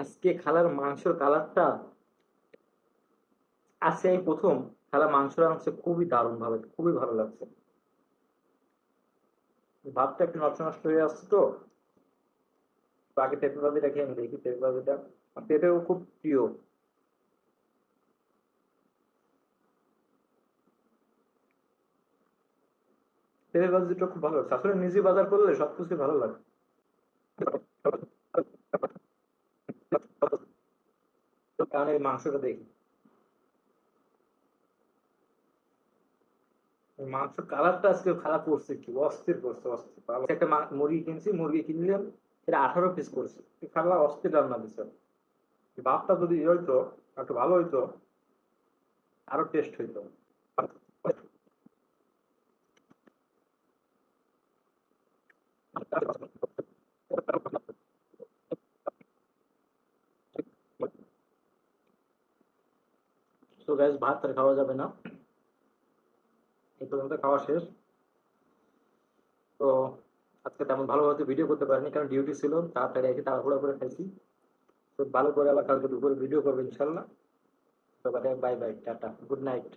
আজকে খালার মাংসের কালারটা, আজকে এই প্রথম খালা মাংস রাঁধছে, খুবই দারুণ ভাবে, খুবই ভালো লাগছে। ভাতটা একটু নষ্ট নষ্ট হয়ে আসছে তো, তো আগে পেঁপে ভাজিটা খেয়ে আমি দেখি পেঁপে ভাজিটা। আর পেঁপেও খুব প্রিয়। পেঁপে ভাজিটা খুব ভালো লাগছে, আসলে নিজে বাজার করলে সবকিছু ভালো লাগে। কারণ এই মাংসটা দেখি, এই মাংসের কালারটা আজকে খারাপ করছে, কি অস্থির করছে, অস্থির ভালো। একটা মুরগি কিনছি, মুরগি কিনলাম, এটা 18 পিস করছে। খালা অস্থির রান্না দিচ্ছে। ভাতটা যদি ইয়ে হইতো, একটু ভালো হইতো, আরো টেস্ট হইতো। তো গ্যাস ভাত আর খাওয়া যাবে না, এই পর্যন্ত খাওয়া শেষ। তো আজকে তেমন ভালোভাবে ভিডিও করতে পারিনি, কারণ ডিউটি ছিল, তাড়াতাড়ি এসে তাড়াহুড়া করে খাইছি। তো ভালো করে আবার কালকে দুপুরে ভিডিও করবো ইনশাল্লাহ। তো bye bye, tata, good night.